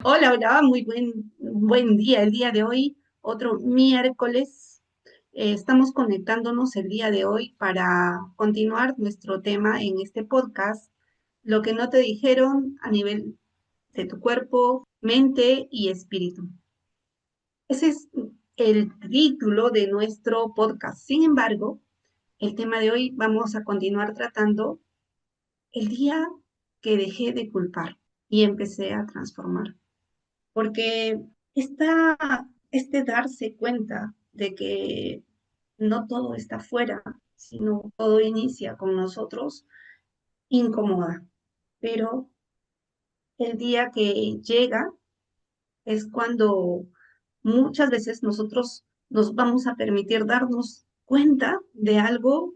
Hola, hola, muy buen día. El día de hoy, otro miércoles, estamos conectándonos el día de hoy para continuar nuestro tema en este podcast, lo que no te dijeron a nivel de tu cuerpo, mente y espíritu. Ese es el título de nuestro podcast. Sin embargo, el tema de hoy vamos a continuar tratando el día que dejé de culpar y empecé a transformar. Porque este darse cuenta de que no todo está afuera, sino todo inicia con nosotros, incomoda. Pero el día que llega es cuando muchas veces nosotros nos vamos a permitir darnos cuenta de algo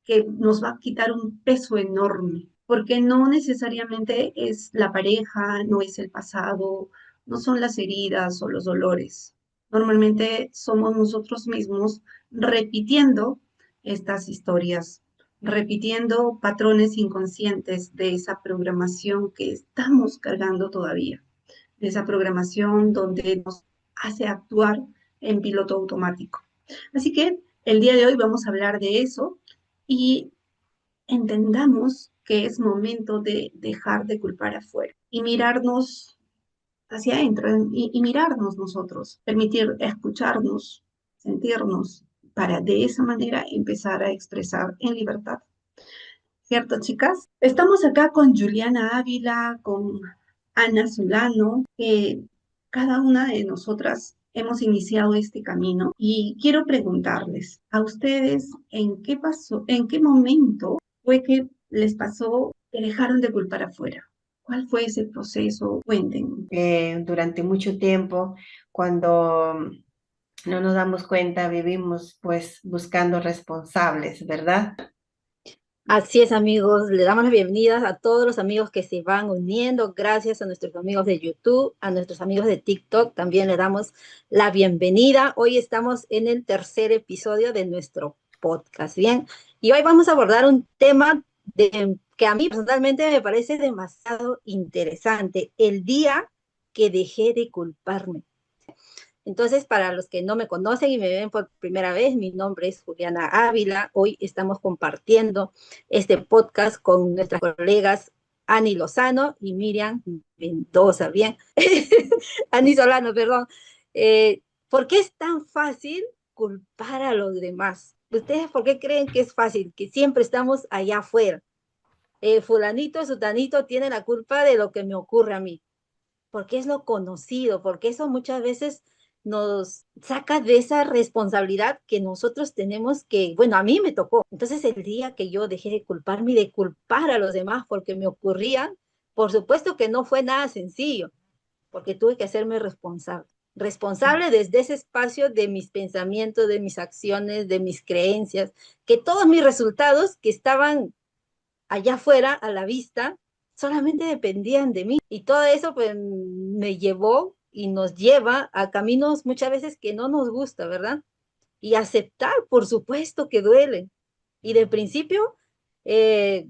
que nos va a quitar un peso enorme, porque no necesariamente es la pareja, no es el pasado, no son las heridas o los dolores. Normalmente somos nosotros mismos repitiendo estas historias, repitiendo patrones inconscientes de esa programación que estamos cargando todavía, de esa programación donde nos hace actuar en piloto automático. Así que el día de hoy vamos a hablar de eso y entendamos que es momento de dejar de culpar afuera y mirarnos hacia adentro y mirarnos nosotros, permitir escucharnos, sentirnos, para de esa manera empezar a expresar en libertad. ¿Cierto, chicas? Estamos acá con Juliana Ávila, con Ana Solano, que cada una de nosotras hemos iniciado este camino y quiero preguntarles a ustedes en qué pasó, en qué momento fue que les pasó que dejaron de culpar afuera. ¿Cuál fue ese proceso? Cuenten. Durante mucho tiempo, cuando no nos damos cuenta, vivimos pues buscando responsables, ¿verdad? Así es, amigos. Le damos las bienvenidas a todos los amigos que se van uniendo. Gracias a nuestros amigos de YouTube, a nuestros amigos de TikTok. También le damos la bienvenida. Hoy estamos en el tercer episodio de nuestro podcast. Bien, y hoy vamos a abordar un tema que a mí personalmente me parece demasiado interesante. El día que dejé de culparme. Entonces, para los que no me conocen y me ven por primera vez, mi nombre es Juliana Ávila. Hoy estamos compartiendo este podcast con nuestras colegas Ani Lozano y Miriam Mendoza, ¿bien? Ani Solano, perdón. ¿Por qué es tan fácil culpar a los demás? ¿Ustedes por qué creen que es fácil? Que siempre estamos allá afuera. Fulanito, sutanito tiene la culpa de lo que me ocurre a mí porque es lo conocido, porque eso muchas veces nos saca de esa responsabilidad que nosotros tenemos que, bueno, a mí me tocó. Entonces el día que yo dejé de culparme y de culpar a los demás porque me ocurrían, por supuesto que no fue nada sencillo, porque tuve que hacerme responsable. Responsable desde ese espacio de mis pensamientos, de mis acciones, de mis creencias, que todos mis resultados que estaban allá afuera, a la vista, solamente dependían de mí. Y todo eso pues, me llevó y nos lleva a caminos muchas veces que no nos gusta, ¿verdad? Y aceptar, por supuesto que duele. Y de principio eh,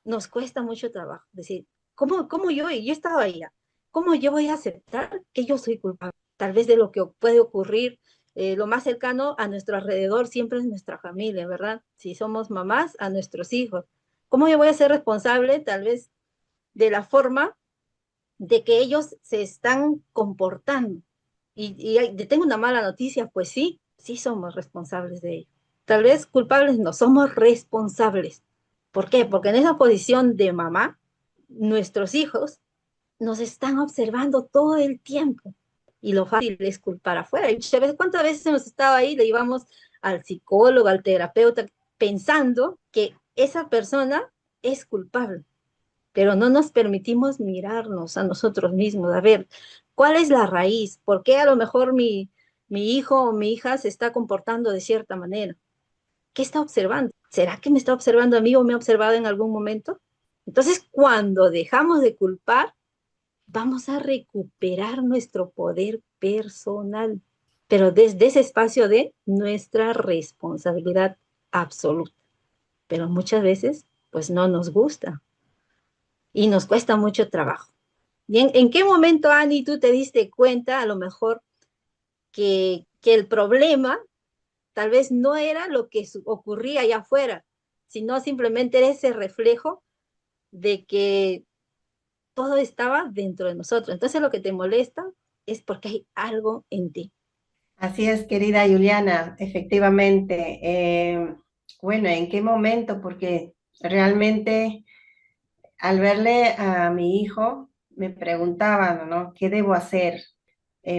nos cuesta mucho trabajo. Decir, ¿cómo yo estaba ahí, ¿cómo yo voy a aceptar que yo soy culpable? Tal vez de lo que puede ocurrir, lo más cercano a nuestro alrededor siempre es nuestra familia, ¿verdad? Si somos mamás, a nuestros hijos. ¿Cómo yo voy a ser responsable tal vez de la forma de que ellos se están comportando? Y tengo una mala noticia, pues sí, sí somos responsables de ello. Tal vez culpables no, somos responsables. ¿Por qué? Porque en esa posición de mamá, nuestros hijos nos están observando todo el tiempo. Y lo fácil es culpar afuera. Y muchas veces, ¿cuántas veces hemos estado ahí? Le íbamos al psicólogo, al terapeuta, pensando que esa persona es culpable, pero no nos permitimos mirarnos a nosotros mismos, a ver, ¿cuál es la raíz? ¿Por qué a lo mejor mi hijo o mi hija se está comportando de cierta manera? ¿Qué está observando? ¿Será que me está observando a mí o me ha observado en algún momento? Entonces, cuando dejamos de culpar, vamos a recuperar nuestro poder personal, pero desde ese espacio de nuestra responsabilidad absoluta. Pero muchas veces, pues no nos gusta y nos cuesta mucho trabajo. Bien, ¿en qué momento, Ani, tú te diste cuenta, a lo mejor, que el problema tal vez no era lo que ocurría allá afuera, sino simplemente era ese reflejo de que todo estaba dentro de nosotros? Entonces lo que te molesta es porque hay algo en ti. Así es, querida Juliana, efectivamente. Bueno, ¿en qué momento? Porque realmente al verle a mi hijo, me preguntaba, ¿no? ¿Qué debo hacer?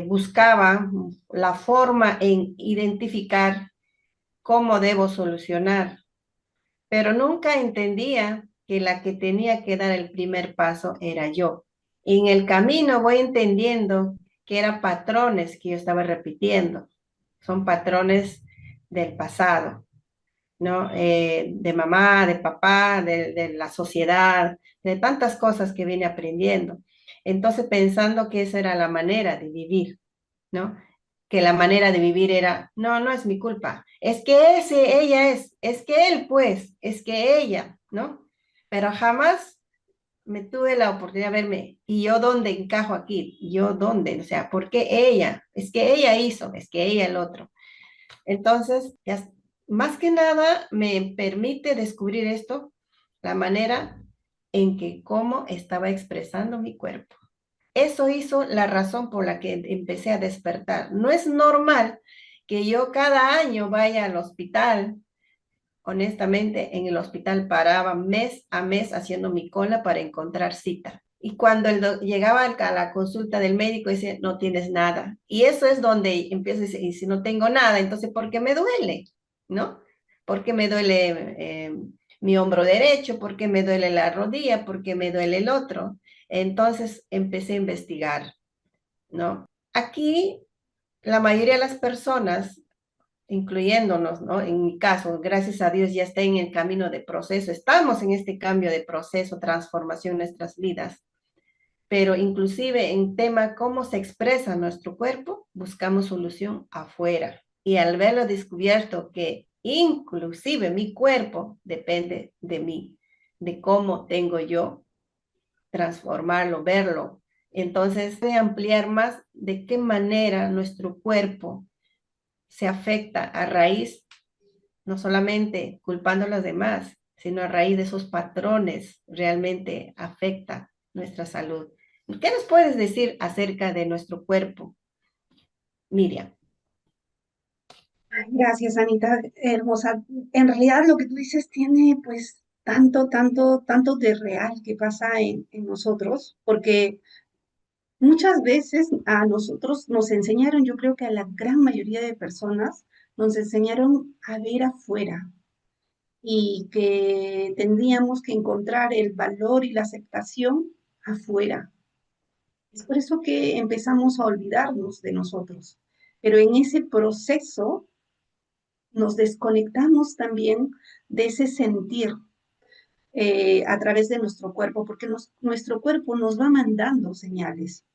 Buscaba la forma en identificar cómo debo solucionar, pero nunca entendía que la que tenía que dar el primer paso era yo. Y en el camino voy entendiendo que eran patrones que yo estaba repitiendo, son patrones del pasado, ¿no? De mamá, de papá, de la sociedad, de tantas cosas que vine aprendiendo. Entonces pensando que esa era la manera de vivir, ¿no? Que la manera de vivir era, no, no es mi culpa, es que ella es que él pues, es que ella, ¿no? Pero jamás me tuve la oportunidad de verme, ¿y yo dónde encajo aquí? ¿Y yo dónde? O sea, ¿por qué ella? Es que ella hizo, es que ella el otro. Entonces, ya, más que nada me permite descubrir esto, la manera en que cómo estaba expresando mi cuerpo. Eso hizo la razón por la que empecé a despertar. No es normal que yo cada año vaya al hospital. Honestamente, en el hospital paraba mes a mes haciendo mi cola para encontrar cita. Y cuando llegaba a la consulta del médico, dice, no tienes nada. Y eso es donde empiezo a decir, y si no tengo nada, entonces, ¿por qué me duele? ¿No? ¿Por qué me duele mi hombro derecho? ¿Por qué me duele la rodilla? ¿Por qué me duele el otro? Entonces empecé a investigar, ¿no? Aquí, la mayoría de las personas incluyéndonos, ¿no? En mi caso, gracias a Dios ya está en el camino de proceso, estamos en este cambio de proceso, transformación en nuestras vidas, pero inclusive en tema cómo se expresa nuestro cuerpo, buscamos solución afuera. Y al verlo descubierto que inclusive mi cuerpo depende de mí, de cómo tengo yo transformarlo, verlo. Entonces, voy a ampliar más de qué manera nuestro cuerpo se afecta a raíz, no solamente culpando a los demás, sino a raíz de esos patrones realmente afecta nuestra salud. ¿Qué nos puedes decir acerca de nuestro cuerpo, Miriam? Gracias, Anita, hermosa. En realidad lo que tú dices tiene pues tanto de real que pasa en nosotros, porque muchas veces a nosotros nos enseñaron, yo creo que a la gran mayoría de personas, nos enseñaron a ver afuera y que tendríamos que encontrar el valor y la aceptación afuera. Es por eso que empezamos a olvidarnos de nosotros. Pero en ese proceso nos desconectamos también de ese sentir a través de nuestro cuerpo, porque nuestro cuerpo nos va mandando señales.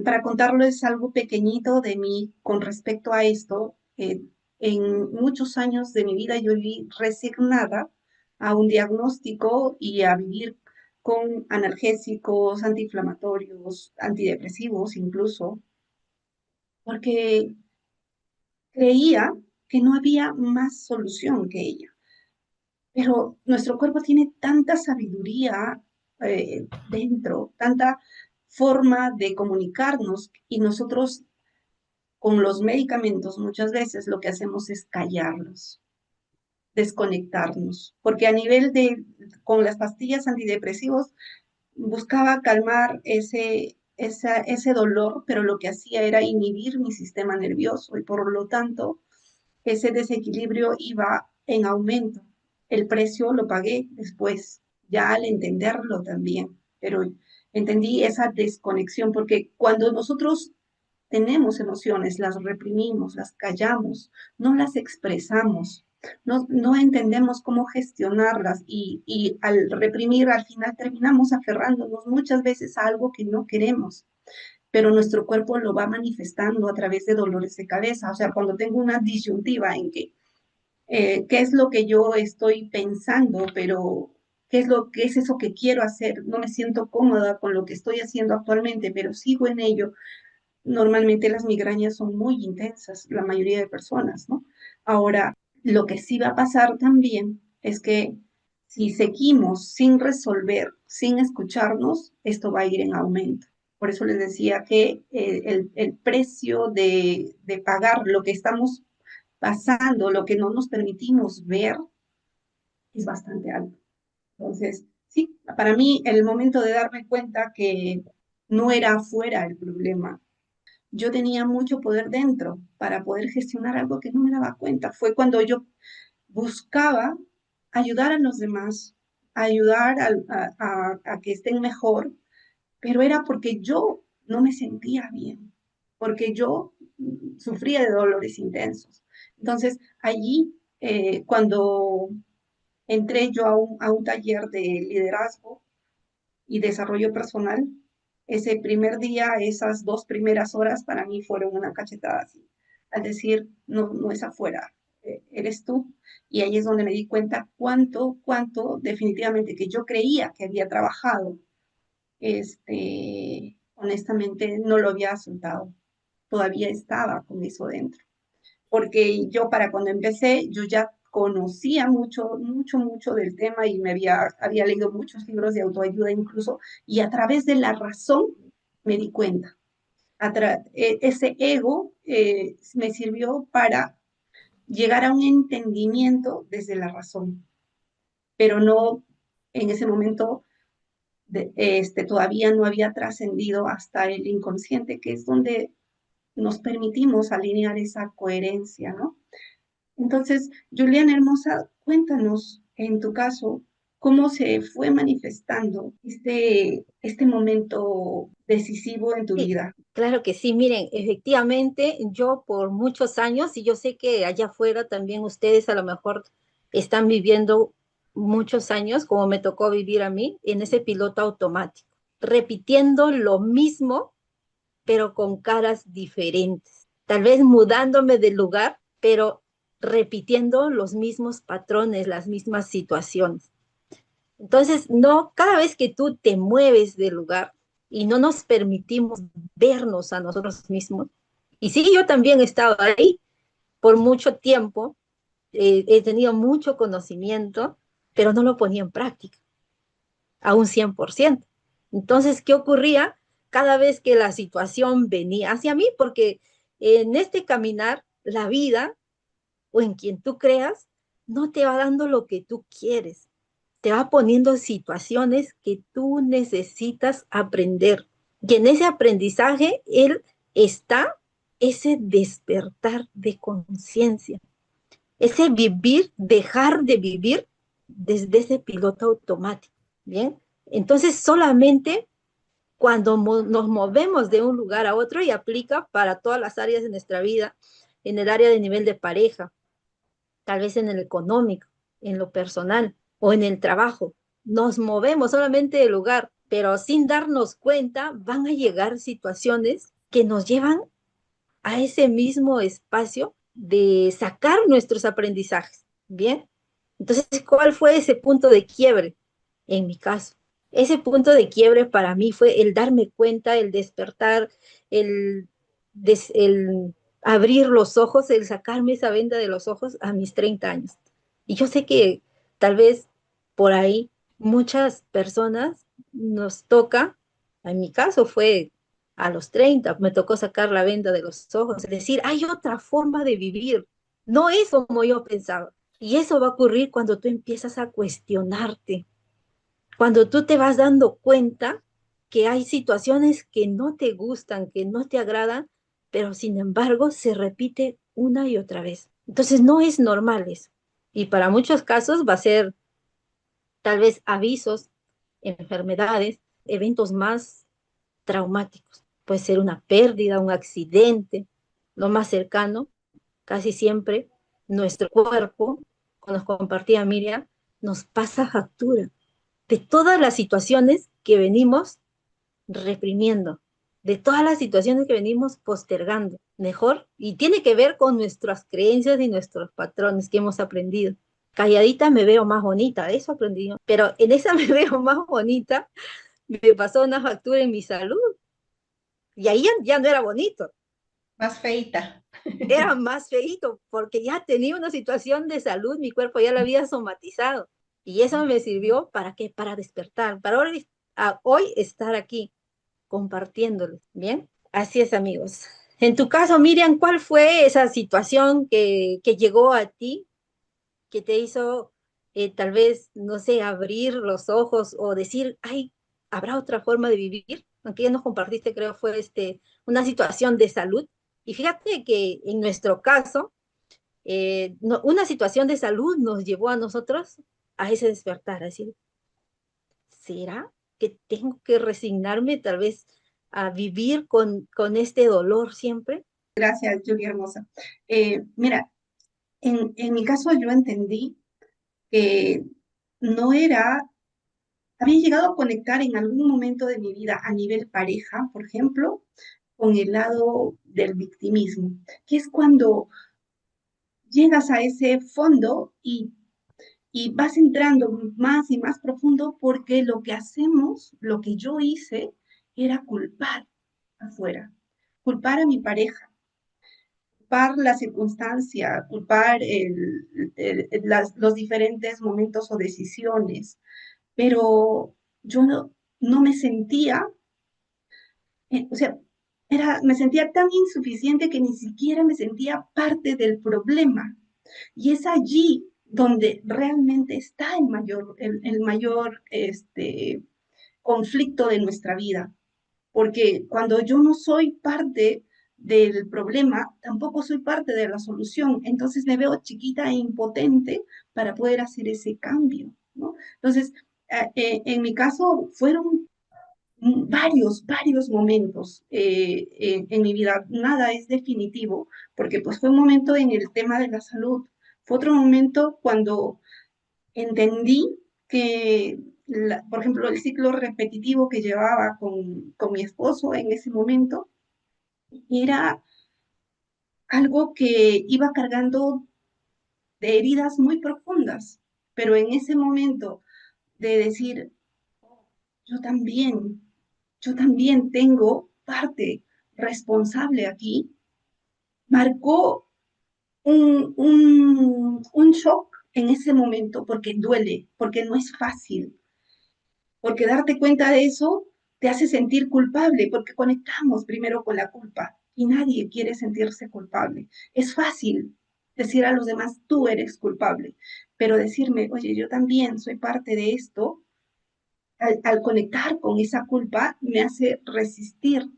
Para contarles algo pequeñito de mí con respecto a esto, en muchos años de mi vida yo viví resignada a un diagnóstico y a vivir con analgésicos, antiinflamatorios, antidepresivos incluso, porque creía que no había más solución que ella. Pero nuestro cuerpo tiene tanta sabiduría dentro, tanta forma de comunicarnos y nosotros con los medicamentos muchas veces lo que hacemos es callarlos, desconectarnos, porque a nivel de, con las pastillas antidepresivos, buscaba calmar ese dolor, pero lo que hacía era inhibir mi sistema nervioso y por lo tanto ese desequilibrio iba en aumento. El precio lo pagué después, ya al entenderlo también, pero entendí esa desconexión, porque cuando nosotros tenemos emociones, las reprimimos, las callamos, no las expresamos, no entendemos cómo gestionarlas y al reprimir al final terminamos aferrándonos muchas veces a algo que no queremos, pero nuestro cuerpo lo va manifestando a través de dolores de cabeza. O sea, cuando tengo una disyuntiva en que qué es lo que yo estoy pensando, pero qué es eso que quiero hacer, no me siento cómoda con lo que estoy haciendo actualmente, pero sigo en ello. Normalmente las migrañas son muy intensas, la mayoría de personas, ¿no? Ahora, lo que sí va a pasar también es que si seguimos sin resolver, sin escucharnos, esto va a ir en aumento. Por eso les decía que el precio de pagar lo que estamos pasando, lo que no nos permitimos ver, es bastante alto. Entonces, sí, para mí el momento de darme cuenta que no era afuera el problema, yo tenía mucho poder dentro para poder gestionar algo que no me daba cuenta. Fue cuando yo buscaba ayudar a los demás, ayudar a que estén mejor, pero era porque yo no me sentía bien, porque yo sufría de dolores intensos. Entonces, allí, cuando entré yo a un taller de liderazgo y desarrollo personal, ese primer día, esas 2 primeras horas para mí fueron una cachetada así, al decir, no, no es afuera, eres tú. Y ahí es donde me di cuenta cuánto definitivamente que yo creía que había trabajado, honestamente no lo había soltado, todavía estaba con eso dentro porque yo para cuando empecé, yo ya conocía mucho del tema y había leído muchos libros de autoayuda incluso, y a través de la razón me di cuenta. Ese ego me sirvió para llegar a un entendimiento desde la razón, pero no en ese momento todavía no había trascendido hasta el inconsciente, que es donde nos permitimos alinear esa coherencia, ¿no? Entonces, Juliana hermosa, cuéntanos en tu caso cómo se fue manifestando este momento decisivo en tu Sí, vida. claro que sí. Miren, efectivamente, yo por muchos años, y yo sé que allá afuera también ustedes a lo mejor están viviendo muchos años, como me tocó vivir a mí, en ese piloto automático, repitiendo lo mismo, pero con caras diferentes. Tal vez mudándome de lugar, pero repitiendo los mismos patrones, las mismas situaciones. Entonces, no, cada vez que tú te mueves de lugar y no nos permitimos vernos a nosotros mismos, y sí, yo también he estado ahí por mucho tiempo, he tenido mucho conocimiento, pero no lo ponía en práctica a un 100%. Entonces, ¿qué ocurría? Cada vez que la situación venía hacia mí, porque en este caminar, la vida o en quien tú creas, no te va dando lo que tú quieres, te va poniendo situaciones que tú necesitas aprender. Y en ese aprendizaje, él está ese despertar de conciencia, ese vivir, dejar de vivir desde ese piloto automático. Bien, entonces solamente cuando nos movemos de un lugar a otro y aplica para todas las áreas de nuestra vida, en el área de nivel de pareja, tal vez en el económico, en lo personal o en el trabajo. Nos movemos solamente de lugar, pero sin darnos cuenta van a llegar situaciones que nos llevan a ese mismo espacio de sacar nuestros aprendizajes. Bien, entonces, ¿cuál fue ese punto de quiebre? En mi caso, ese punto de quiebre para mí fue el darme cuenta, el despertar, el, el abrir los ojos, el sacarme esa venda de los ojos a mis 30 años. Y yo sé que tal vez por ahí muchas personas nos toca, en mi caso fue a los 30 me tocó sacar la venda de los ojos, es decir, hay otra forma de vivir, no es como yo pensaba. Y eso va a ocurrir cuando tú empiezas a cuestionarte, cuando tú te vas dando cuenta que hay situaciones que no te gustan, que no te agradan, pero sin embargo se repite una y otra vez. Entonces no es normal eso. Y para muchos casos va a ser tal vez avisos, enfermedades, eventos más traumáticos. Puede ser una pérdida, un accidente, lo más cercano, casi siempre nuestro cuerpo, como nos compartía Miriam, nos pasa factura de todas las situaciones que venimos reprimiendo, de todas las situaciones que venimos postergando, mejor, y tiene que ver con nuestras creencias y nuestros patrones que hemos aprendido. calladita me veo más bonita, eso aprendí yo. Pero en esa me veo más bonita, me pasó una factura en mi salud y ahí ya no era bonito, Más feita. era más feíto porque ya tenía una situación de salud, mi cuerpo ya lo había somatizado y eso me sirvió para qué, para despertar, para ahora, hoy estar aquí compartiéndolo, ¿bien? Así es, amigos. En tu caso, Miriam, ¿cuál fue esa situación que llegó a ti, que te hizo tal vez, no sé, abrir los ojos o decir, ay, ¿habrá otra forma de vivir? Aunque ya nos compartiste, creo, fue una situación de salud. Y fíjate que en nuestro caso, una situación de salud nos llevó a nosotros a ese despertar, a decir, ¿será que tengo que resignarme tal vez a vivir con este dolor siempre? Gracias, Julia hermosa. Mira, en mi caso yo entendí que no era, había llegado a conectar en algún momento de mi vida a nivel pareja, por ejemplo, con el lado del victimismo, que es cuando llegas a ese fondo y vas entrando más y más profundo porque lo que hacemos, lo que yo hice, era culpar afuera, culpar a mi pareja, culpar la circunstancia, culpar los diferentes momentos o decisiones, pero yo no me sentía, o sea, me sentía tan insuficiente que ni siquiera me sentía parte del problema. Y es allí donde realmente está el mayor conflicto de nuestra vida, porque cuando yo no soy parte del problema, tampoco soy parte de la solución, entonces me veo chiquita e impotente para poder hacer ese cambio, ¿no? Entonces, en mi caso fueron varios momentos en mi vida. Nada es definitivo, porque pues fue un momento en el tema de la salud. Fue otro momento cuando entendí que, por ejemplo, el ciclo repetitivo que llevaba con mi esposo en ese momento era algo que iba cargando de heridas muy profundas, pero en ese momento de decir, yo también, yo también tengo parte responsable aquí, marcó un shock en ese momento porque duele, porque no es fácil, porque darte cuenta de eso te hace sentir culpable, porque conectamos primero con la culpa y nadie quiere sentirse culpable. Es fácil decir a los demás, tú eres culpable, pero decirme, oye, yo también soy parte de esto, al conectar con esa culpa me hace resistir.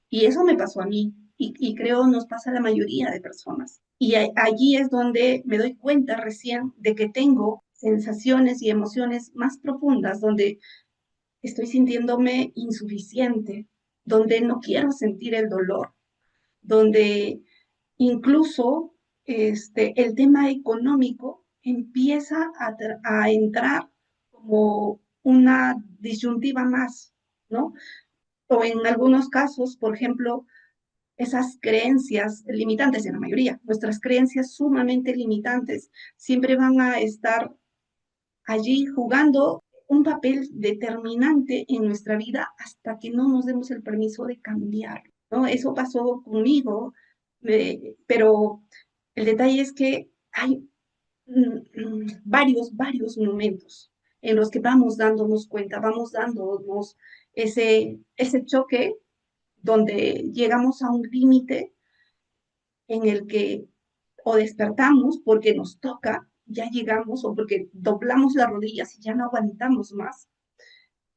Y eso me pasó a mí y creo nos pasa a la mayoría de personas. Y allí es donde me doy cuenta recién de que tengo sensaciones y emociones más profundas, donde estoy sintiéndome insuficiente, donde no quiero sentir el dolor, donde incluso el tema económico empieza a entrar como una disyuntiva más, ¿no? O en algunos casos, por ejemplo, esas creencias limitantes, en la mayoría, nuestras creencias sumamente limitantes, siempre van a estar allí jugando un papel determinante en nuestra vida hasta que no nos demos el permiso de cambiar, ¿no? Eso pasó conmigo, pero el detalle es que hay varios momentos en los que vamos dándonos cuenta, vamos dándonos ese choque donde llegamos a un límite en el que o despertamos porque nos toca, ya llegamos, o porque doblamos las rodillas y ya no aguantamos más,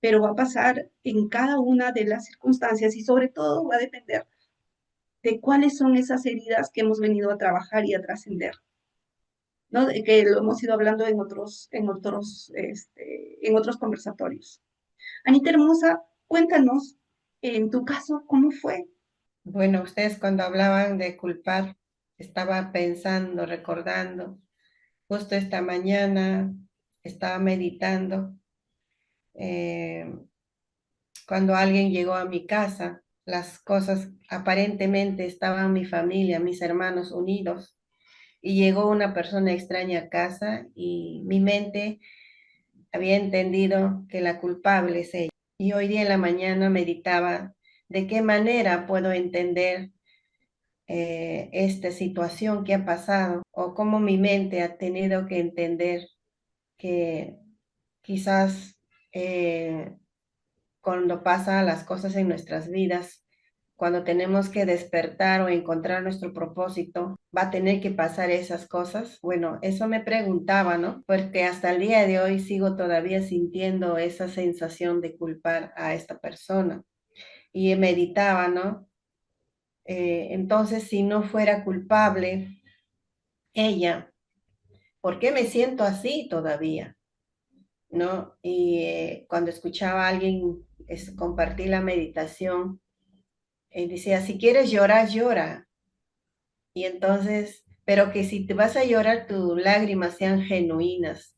pero va a pasar en cada una de las circunstancias y sobre todo va a depender de cuáles son esas heridas que hemos venido a trabajar y a trascender, ¿no? De que lo hemos ido hablando en otros conversatorios. Anita hermosa, cuéntanos, en tu caso, ¿cómo fue? Bueno, ustedes cuando hablaban de culpar, estaba pensando, recordando, justo esta mañana estaba meditando eh, cuando alguien llegó a mi casa, las cosas aparentemente estaban mi familia, mis hermanos unidos, y llegó una persona extraña a casa y mi mente había entendido que la culpable es ella. Y hoy día en la mañana meditaba de qué manera puedo entender esta situación que ha pasado o cómo mi mente ha tenido que entender que quizás cuando pasan las cosas en nuestras vidas, cuando tenemos que despertar o encontrar nuestro propósito, va a tener que pasar esas cosas. Bueno, eso me preguntaba, ¿no? Porque hasta el día de hoy sigo todavía sintiendo esa sensación de culpar a esta persona. Y meditaba, ¿no? Entonces, si no fuera culpable ella, ¿por qué me siento así todavía? ¿No? Y cuando escuchaba a alguien compartir la meditación, decía, si quieres llorar, llora. Y entonces, pero que si te vas a llorar, tus lágrimas sean genuinas.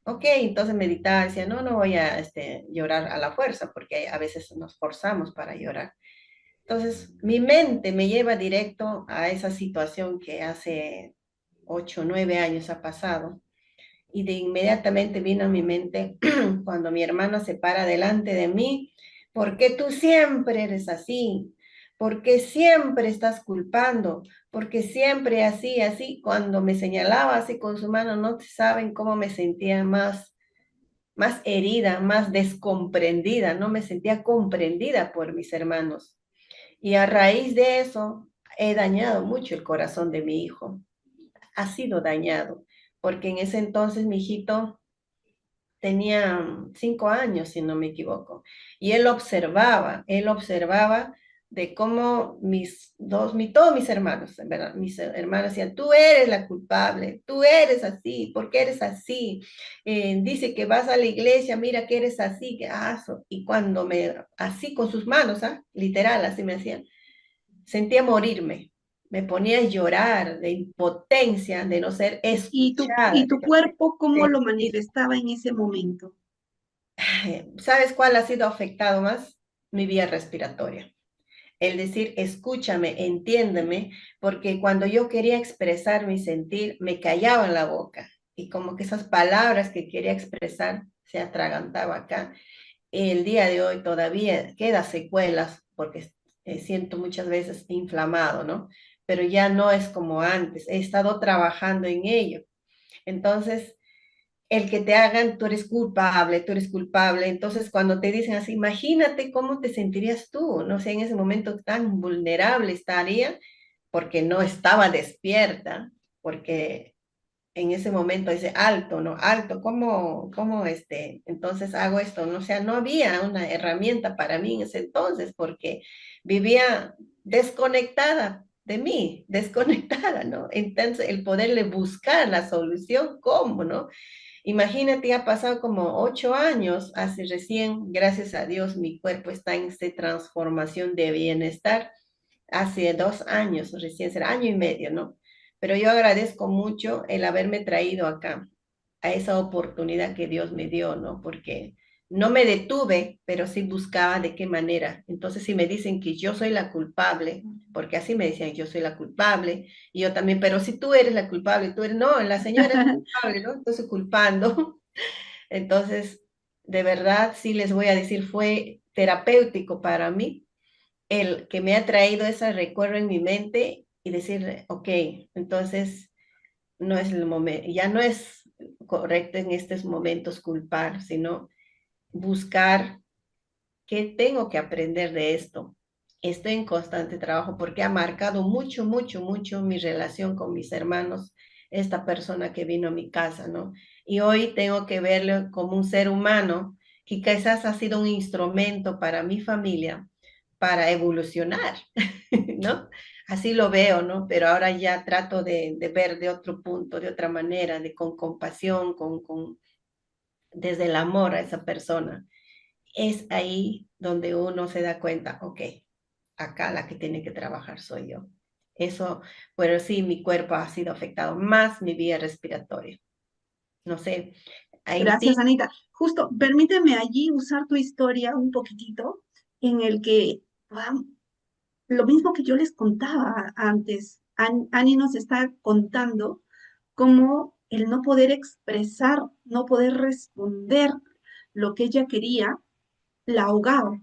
Ok, entonces meditaba, decía, no, no voy a llorar a la fuerza, porque a veces nos forzamos para llorar. Entonces, mi mente me lleva directo a esa situación que hace 8, 9 años ha pasado. Y de inmediatamente vino a mi mente cuando mi hermano se para delante de mí, ¿por qué tú siempre eres así? ¿Por qué siempre estás culpando? Porque siempre así, así, cuando me señalaba así con su mano, no saben cómo me sentía más herida, más descomprendida, no me sentía comprendida por mis hermanos. Y a raíz de eso, he dañado mucho el corazón de mi hijo. Ha sido dañado, porque en ese entonces mi hijito tenía 5 años, si no me equivoco, y él observaba de cómo todos mis hermanos, ¿verdad? Mis hermanos decían, tú eres la culpable, tú eres así, ¿por qué eres así? Dice que vas a la iglesia, mira que eres así, que aso. Y cuando así con sus manos, literal, así me hacían, sentía morirme. Me ponía a llorar de impotencia, de no ser y escuchada. tu cuerpo cómo lo manifestaba en ese momento? ¿Sabes cuál ha sido afectado más? Mi vía respiratoria. El decir, escúchame, entiéndeme, porque cuando yo quería expresar mi sentir, me callaba en la boca. Y como que esas palabras que quería expresar se atragantaba acá. El día de hoy todavía queda secuelas, porque siento muchas veces inflamado, ¿no? Pero ya no es como antes. He estado trabajando en ello. Entonces, el que te hagan, tú eres culpable, tú eres culpable. Entonces, cuando te dicen así, imagínate cómo te sentirías tú, no sé, en ese momento tan vulnerable estaría porque no estaba despierta, porque en ese momento dice, alto, ¿no? Alto, ¿cómo? Entonces hago esto? No, o sea, no había una herramienta para mí en ese entonces porque vivía desconectada de mí, desconectada, ¿no? Entonces, el poderle buscar la solución, ¿cómo, no? Imagínate, ha pasado como 8 años, hace recién, gracias a Dios, mi cuerpo está en esta transformación de bienestar. Hace 2 años, recién será año y medio, ¿no? Pero yo agradezco mucho el haberme traído acá, a esa oportunidad que Dios me dio, ¿no? Porque no me detuve, pero sí buscaba de qué manera. Entonces, si me dicen que yo soy la culpable, porque así me decían, yo soy la culpable, y yo también, pero si tú eres la culpable, tú eres, no, la señora es la culpable, ¿no? Entonces, culpando. Entonces, de verdad, sí les voy a decir, fue terapéutico para mí el que me ha traído ese recuerdo en mi mente y decir, ok, entonces no es el momento, ya no es correcto en estos momentos culpar, sino buscar qué tengo que aprender de esto. Estoy en constante trabajo porque ha marcado mucho, mucho, mucho mi relación con mis hermanos, esta persona que vino a mi casa, ¿no? Y hoy tengo que verlo como un ser humano que quizás ha sido un instrumento para mi familia para evolucionar, ¿no? Así lo veo, ¿no? Pero ahora ya trato de ver de otro punto, de otra manera, con compasión, desde el amor a esa persona. Es ahí donde uno se da cuenta, ok, acá la que tiene que trabajar soy yo. Eso, pero sí, mi cuerpo ha sido afectado, más mi vía respiratoria. No sé, en Gracias, ti, Anita. Justo, permíteme allí usar tu historia un poquitito en el que lo mismo que yo les contaba antes. Ani nos está contando cómo el no poder expresar, no poder responder lo que ella quería, la ahogaba.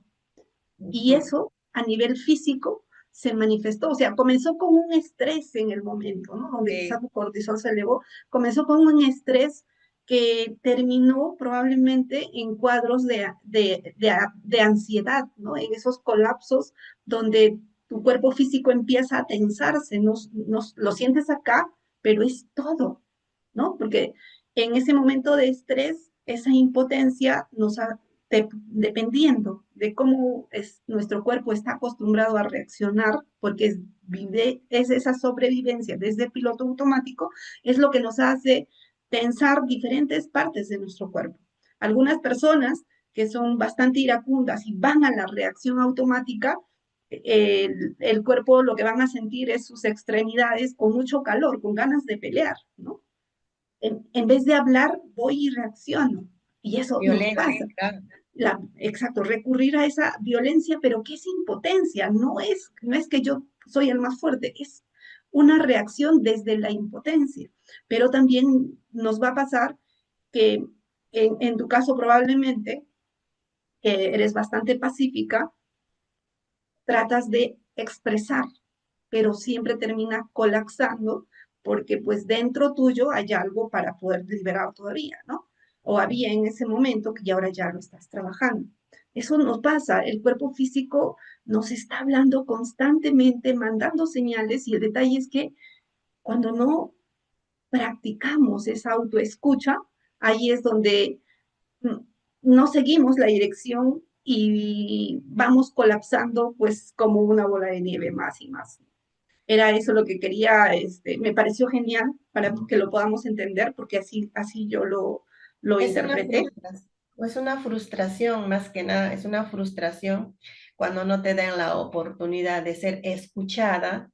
Y Ujú. eso a nivel físico se manifestó, o sea, comenzó con un estrés en el momento, ¿no? Donde quizás Sí, tu cortisol se elevó, comenzó con un estrés que terminó probablemente en cuadros de ansiedad, ¿no? En esos colapsos donde tu cuerpo físico empieza a tensarse, lo sientes acá, pero es todo, ¿no? Porque en ese momento de estrés, esa impotencia dependiendo de cómo nuestro cuerpo está acostumbrado a reaccionar, porque es esa sobrevivencia desde piloto automático, es lo que nos hace tensar diferentes partes de nuestro cuerpo. Algunas personas que son bastante iracundas y van a la reacción automática, el cuerpo lo que van a sentir es sus extremidades con mucho calor, con ganas de pelear, ¿no? En vez de hablar, voy y reacciono. Y eso nos violencia, pasa. claro. Exacto, recurrir a esa violencia, pero que es impotencia, no es que yo soy el más fuerte, es una reacción desde la impotencia. Pero también nos va a pasar que en tu caso probablemente, que eres bastante pacífica, tratas de expresar, pero siempre termina colapsando porque pues dentro tuyo hay algo para poder liberar todavía, ¿no? O había en ese momento que ahora ya lo estás trabajando. Eso nos pasa, el cuerpo físico nos está hablando constantemente, mandando señales y el detalle es que cuando no practicamos esa autoescucha, ahí es donde no seguimos la dirección y vamos colapsando pues como una bola de nieve más y más. Era eso lo que quería, me pareció genial para que lo podamos entender, porque así yo lo Es una interpreté. frustración, es una frustración más que nada, es una frustración cuando no te dan la oportunidad de ser escuchada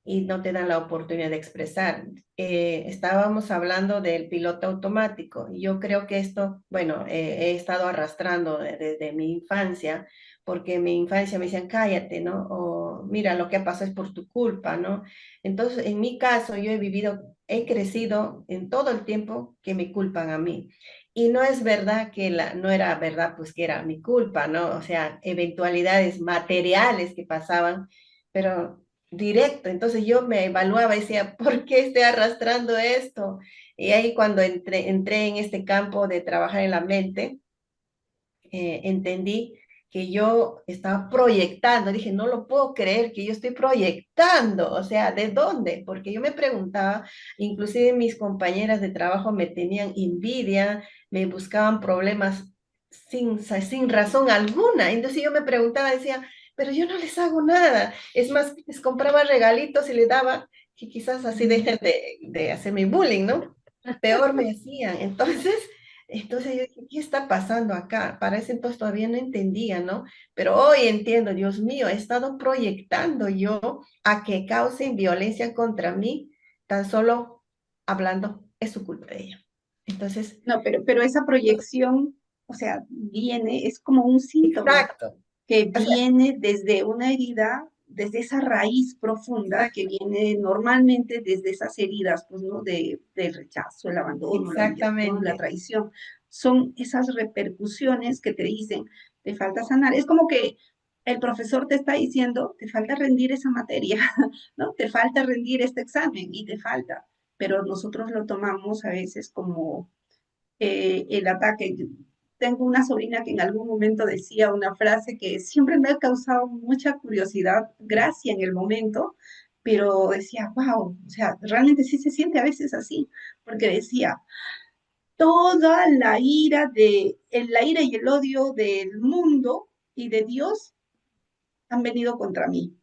y no te dan la oportunidad de expresar. Estábamos hablando del piloto automático y yo creo que esto, bueno, he estado arrastrando desde mi infancia, porque en mi infancia me decían, cállate, ¿no? O mira, lo que ha pasado es por tu culpa, ¿no? Entonces, en mi caso, yo he vivido, he crecido en todo el tiempo que me culpan a mí. Y no es verdad que no era verdad, pues que era mi culpa, ¿no? O sea, eventualidades materiales que pasaban, pero directo. Entonces yo me evaluaba y decía, ¿por qué estoy arrastrando esto? Y ahí cuando entré en este campo de trabajar en la mente, entendí que yo estaba proyectando, dije, no lo puedo creer que yo estoy proyectando, o sea, ¿de dónde? Porque yo me preguntaba, inclusive mis compañeras de trabajo me tenían envidia, me buscaban problemas sin razón alguna, entonces yo me preguntaba, decía, pero yo no les hago nada, es más, les compraba regalitos y les daba, que quizás así dejen de hacerme bullying, ¿no? Peor me hacían, entonces yo dije, ¿qué está pasando acá? Para ese entonces todavía no entendía, ¿no? Pero hoy entiendo, Dios mío, he estado proyectando yo a que causen violencia contra mí, tan solo hablando, es su culpa de ella. Entonces, No, pero esa proyección, o sea, es como un síntoma exacto. que O sea, viene desde una herida, desde esa raíz profunda que exacto, viene normalmente desde esesas heridas, pues, ¿no? Del rechazo, el abandono, la humillación, la exactamente. traición. Son esas repercusiones que te dicen, te falta sanar. Es como que el profesor te está diciendo, te falta rendir esa materia, ¿no? Te falta rendir este examen y te falta. Pero nosotros lo tomamos a veces como el ataque. Tengo una sobrina que en algún momento decía una frase que siempre me ha causado mucha curiosidad, gracia en el momento, pero decía, wow, o sea, realmente sí se siente a veces así, porque decía, toda la ira y el odio del mundo y de Dios han venido contra mí.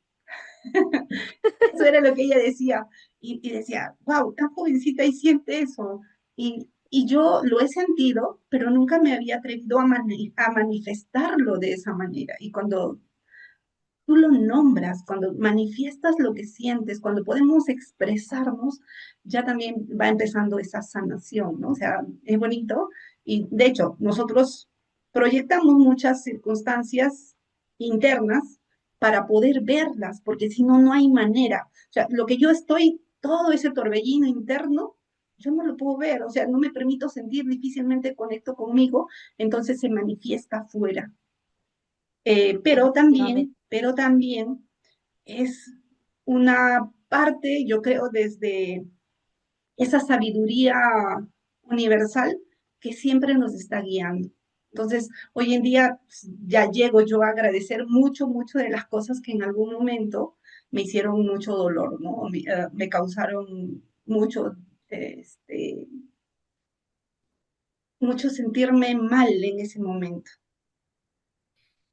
Eso era lo que ella decía. Y decía, wow, tan jovencita y siente eso. Y yo lo he sentido, pero nunca me había atrevido a manifestarlo de esa manera. Y cuando tú lo nombras, cuando manifiestas lo que sientes, cuando podemos expresarnos, ya también va empezando esa sanación, ¿no? O sea, es bonito. Y de hecho, nosotros proyectamos muchas circunstancias internas para poder verlas, porque si no, no hay manera. O sea, lo que yo estoy, todo ese torbellino interno, yo no lo puedo ver, o sea, no me permito sentir, difícilmente conecto conmigo, entonces se manifiesta afuera. Efectivamente. Pero también es una parte, yo creo, desde esa sabiduría universal que siempre nos está guiando. Entonces, hoy en día pues, ya llego yo a agradecer mucho, mucho de las cosas que en algún momento me hicieron mucho dolor, ¿no? Me causaron mucho, este, mucho sentirme mal en ese momento.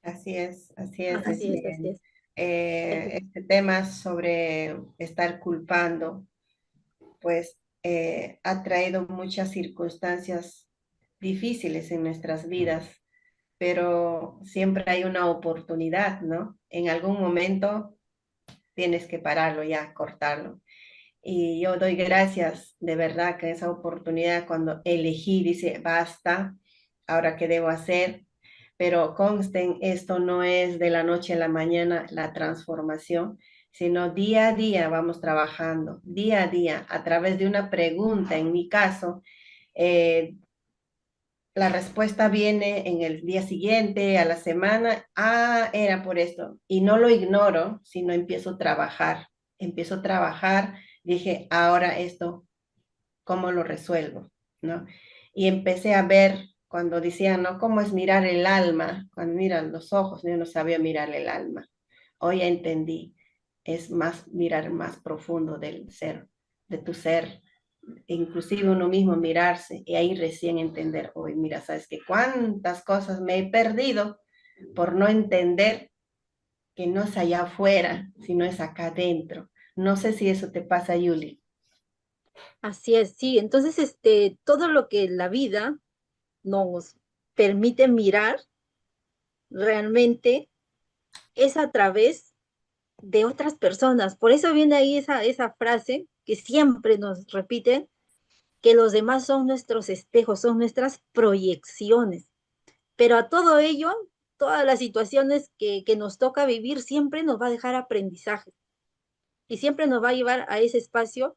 Así es, Así es, así este, es. Efe- este tema sobre estar culpando, pues ha traído muchas circunstancias difíciles en nuestras vidas, pero siempre hay una oportunidad, ¿no? En algún momento tienes que pararlo ya, cortarlo. Y yo doy gracias de verdad que esa oportunidad cuando elegí, dice, basta, ahora qué debo hacer, pero consten, esto no es de la noche a la mañana la transformación, sino día a día vamos trabajando, día a día, a través de una pregunta. En mi caso, eh, la respuesta viene en el día siguiente, a la semana, era por esto, y no lo ignoro, sino empiezo a trabajar, dije, ahora esto, ¿cómo lo resuelvo? ¿No? Y empecé a ver cuando decían, ¿no? ¿Cómo es mirar el alma? Cuando miran los ojos, yo no sabía mirar el alma. Hoy ya entendí, es más mirar más profundo del ser, de tu ser, inclusive uno mismo mirarse y ahí recién entender, hoy mira, sabes que cuántas cosas me he perdido por no entender que no es allá afuera, sino es acá adentro. No sé si eso te pasa, Yuli. Así es, sí. Entonces, todo lo que la vida nos permite mirar realmente es a través de otras personas. Por eso viene ahí esa frase que siempre nos repiten, que los demás son nuestros espejos, son nuestras proyecciones. Pero a todo ello, todas las situaciones que nos toca vivir siempre nos va a dejar aprendizaje y siempre nos va a llevar a ese espacio,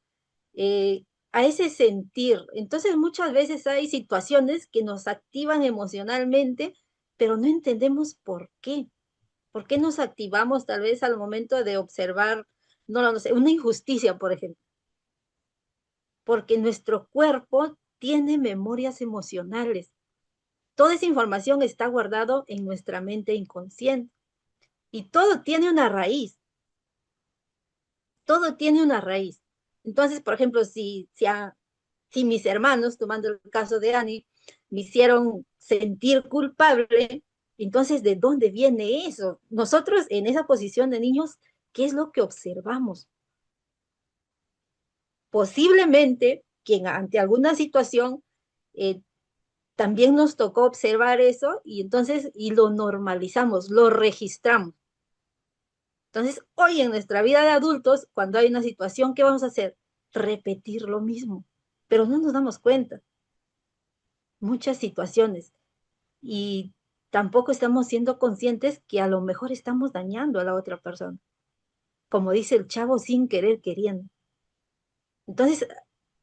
eh, a ese sentir. Entonces muchas veces hay situaciones que nos activan emocionalmente, pero no entendemos por qué. ¿Por qué nos activamos tal vez al momento de observar, no sé, una injusticia, por ejemplo? Porque nuestro cuerpo tiene memorias emocionales. Toda esa información está guardado en nuestra mente inconsciente y todo tiene una raíz, todo tiene una raíz. Entonces, por ejemplo, si mis hermanos, tomando el caso de Annie, me hicieron sentir culpable, entonces, ¿de dónde viene eso? Nosotros en esa posición de niños, ¿qué es lo que observamos? Posiblemente quien ante alguna situación eh, también nos tocó observar eso y entonces y lo normalizamos, lo registramos. Entonces, hoy en nuestra vida de adultos, cuando hay una situación, ¿qué vamos a hacer? Repetir lo mismo, pero no nos damos cuenta. Muchas situaciones y tampoco estamos siendo conscientes que a lo mejor estamos dañando a la otra persona, como dice el chavo, sin querer queriendo. Entonces,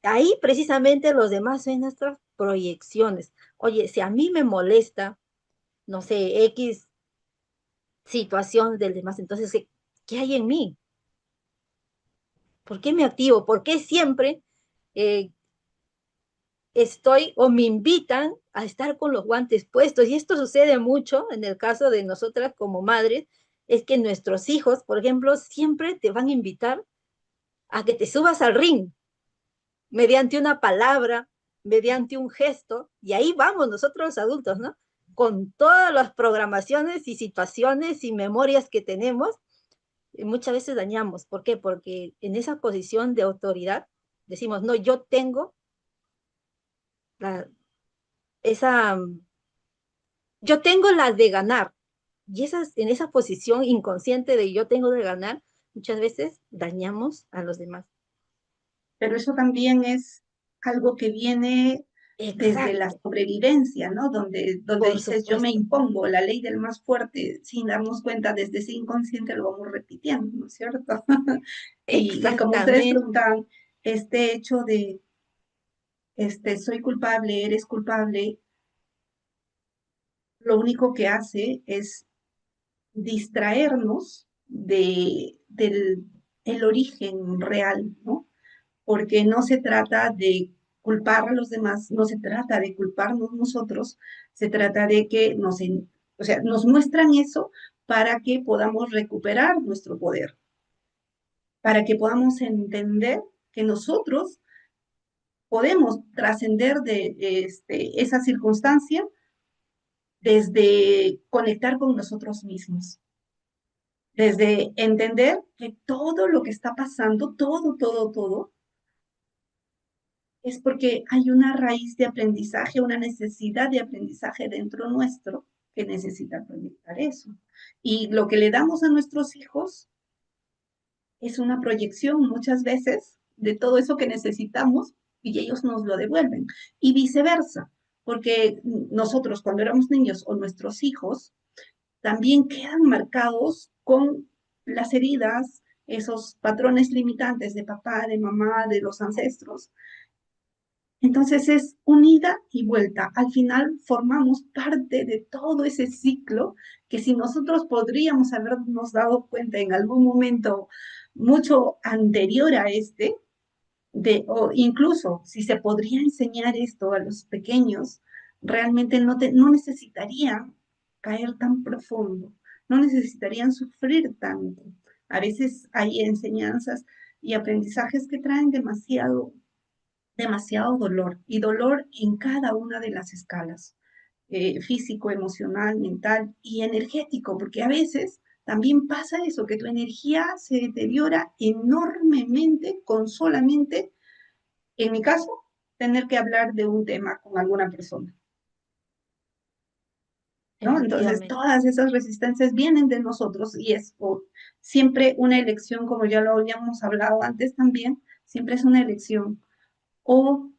ahí precisamente los demás ven nuestras proyecciones. Oye, si a mí me molesta, no sé, X situación del demás, entonces, ¿qué hay en mí? ¿Por qué me activo? ¿Por qué siempre eh, estoy o me invitan a estar con los guantes puestos? Y esto sucede mucho en el caso de nosotras como madres, es que nuestros hijos, por ejemplo, siempre te van a invitar a que te subas al ring mediante una palabra, mediante un gesto, y ahí vamos nosotros los adultos, ¿no? Con todas las programaciones y situaciones y memorias que tenemos, muchas veces dañamos. ¿Por qué? Porque en esa posición de autoridad decimos, no, yo tengo la, esa, yo tengo la de ganar. Y en esa posición inconsciente de yo tengo de ganar, muchas veces dañamos a los demás. Pero eso también es algo que viene, desde la Exacto, sobrevivencia, ¿no? Donde por dices, yo me supuesto. impongo la ley del más fuerte, sin darnos cuenta, desde ese inconsciente lo vamos repitiendo, ¿no es cierto? Y como ustedes Exactamente. preguntaban, este hecho de, soy culpable, eres culpable, lo único que hace es distraernos del el origen real, ¿no? Porque no se trata de culpar a los demás, no se trata de culparnos nosotros, se trata de que o sea, nos muestran eso para que podamos recuperar nuestro poder, para que podamos entender que nosotros podemos trascender de esa circunstancia desde conectar con nosotros mismos, desde entender que todo lo que está pasando, todo, es porque hay una raíz de aprendizaje, una necesidad de aprendizaje dentro nuestro que necesita proyectar eso. Y lo que le damos a nuestros hijos es una proyección muchas veces de todo eso que necesitamos y ellos nos lo devuelven. Y viceversa, porque nosotros cuando éramos niños o nuestros hijos también quedan marcados con las heridas, esos patrones limitantes de papá, de mamá, de los ancestros. Entonces es unida y vuelta. Al final formamos parte de todo ese ciclo que si nosotros podríamos habernos dado cuenta en algún momento mucho anterior a o incluso si se podría enseñar esto a los pequeños, realmente no necesitarían caer tan profundo, no necesitarían sufrir tanto. A veces hay enseñanzas y aprendizajes que traen demasiado dolor y dolor en cada una de las escalas, físico, emocional, mental y energético, porque a veces también pasa eso, que tu energía se deteriora enormemente con solamente, en mi caso, tener que hablar de un tema con alguna persona, ¿no? Entonces, Efectivamente. todas esas resistencias vienen de nosotros y es siempre una elección, como ya lo habíamos hablado antes también, siempre es una elección o